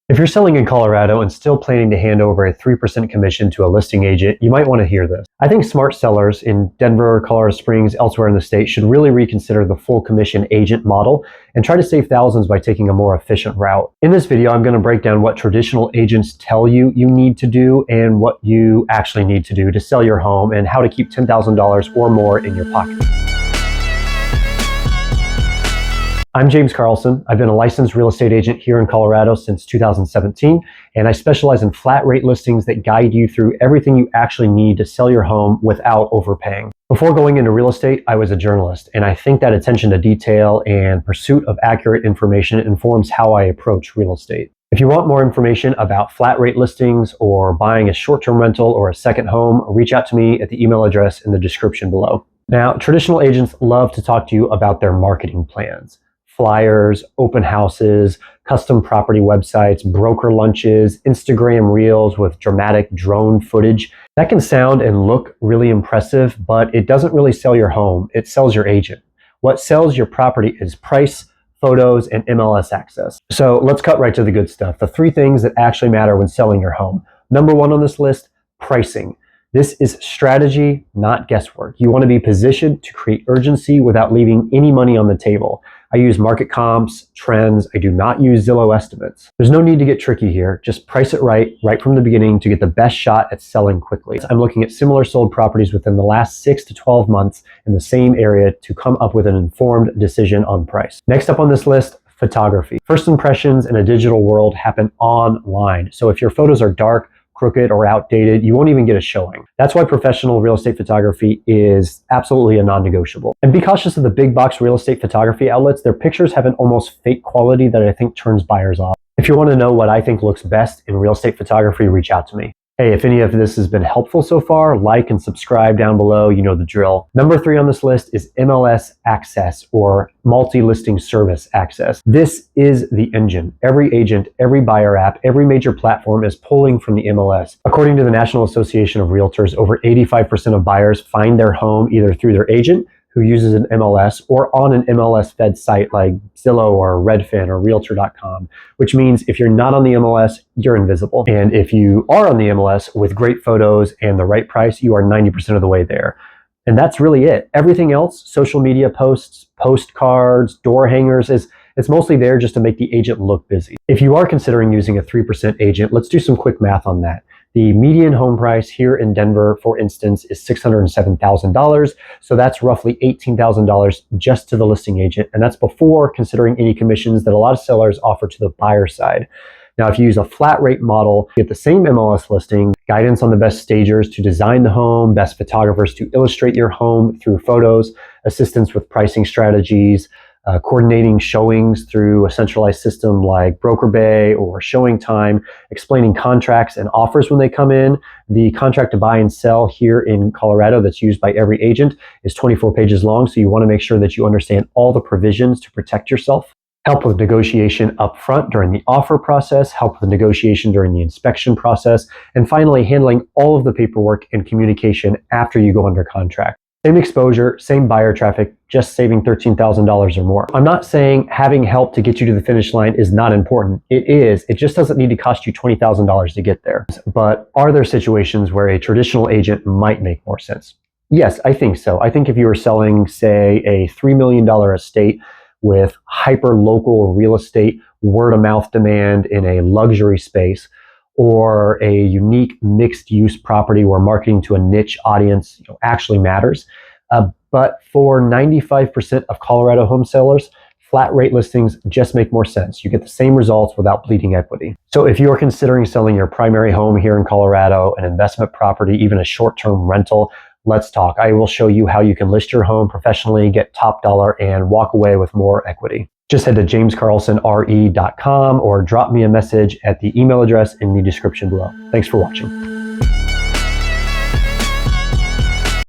If you're selling in Colorado and still planning to hand over a 3% commission to a listing agent, you might want to hear this. I think smart sellers in Denver, Colorado Springs, elsewhere in the state should really reconsider the full commission agent model and try to save thousands by taking a more efficient route. In this video, I'm going to break down what traditional agents tell you you need to do and what you actually need to do to sell your home and how to keep $10,000 or more in your pocket. I'm James Carlson. I've been a licensed real estate agent here in Colorado since 2017, and I specialize in flat rate listings that guide you through everything you actually need to sell your home without overpaying. Before going into real estate, I was a journalist, and I think that attention to detail and pursuit of accurate information informs how I approach real estate. If you want more information about flat rate listings or buying a short-term rental or a second home, reach out to me at the email address in the description below. Now, traditional agents love to talk to you about their marketing plans. Flyers, open houses, custom property websites, broker lunches, Instagram reels with dramatic drone footage. That can sound and look really impressive, but it doesn't really sell your home. It sells your agent. What sells your property is price, photos, and MLS access. So let's cut right to the good stuff. The three things that actually matter when selling your home. Number one on this list, pricing. This is strategy, not guesswork. You want to be positioned to create urgency without leaving any money on the table. I use market comps, trends. I do not use Zillow estimates. There's no need to get tricky here. Just price it right from the beginning to get the best shot at selling quickly. I'm looking at similar sold properties within the last 6 to 12 months in the same area to come up with an informed decision on price. Next up on this list, photography. First impressions in a digital world happen online. So if your photos are dark, crooked, or outdated, you won't even get a showing. That's why professional real estate photography is absolutely a non-negotiable. And be cautious of the big box real estate photography outlets. Their pictures have an almost fake quality that I think turns buyers off. If you want to know what I think looks best in real estate photography, reach out to me. Hey, if any of this has been helpful so far, like and subscribe down below. You know the drill. Number 3 on this list is MLS Access, or multi-listing service access. This is the engine. Every agent, every buyer app, every major platform is pulling from the MLS. According to the National Association of Realtors, over 85% of buyers find their home either through their agent, who uses an MLS, or on an MLS fed site like Zillow or Redfin or Realtor.com, which means if you're not on the MLS, you're invisible. And if you are on the MLS with great photos and the right price, you are 90% of the way there. And that's really it. Everything else, social media posts, postcards, door hangers, it's mostly there just to make the agent look busy. If you are considering using a 3% agent, let's do some quick math on that. The median home price here in Denver, for instance, is $607,000. So that's roughly $18,000 just to the listing agent. And that's before considering any commissions that a lot of sellers offer to the buyer side. Now, if you use a flat rate model, you get the same MLS listing, guidance on the best stagers to design the home, best photographers to illustrate your home through photos, assistance with pricing strategies, coordinating showings through a centralized system like Broker Bay or Showing Time, explaining contracts and offers when they come in. The contract to buy and sell here in Colorado that's used by every agent is 24 pages long, so you want to make sure that you understand all the provisions to protect yourself. Help with negotiation up front during the offer process, help with negotiation during the inspection process, and finally handling all of the paperwork and communication after you go under contract. Same exposure, same buyer traffic, just saving $13,000 or more. I'm not saying having help to get you to the finish line is not important. It is. It just doesn't need to cost you $20,000 to get there. But are there situations where a traditional agent might make more sense? Yes, I think so. I think if you were selling, say, a $3 million estate with hyper-local real estate, word-of-mouth demand in a luxury space, or a unique mixed-use property where marketing to a niche audience actually matters. But for 95% of Colorado home sellers, flat rate listings just make more sense. You get the same results without bleeding equity. So if you're considering selling your primary home here in Colorado, an investment property, even a short-term rental, let's talk. I will show you how you can list your home professionally, get top dollar, and walk away with more equity. Just head to jamescarlsonre.com or drop me a message at the email address in the description below. Thanks for watching.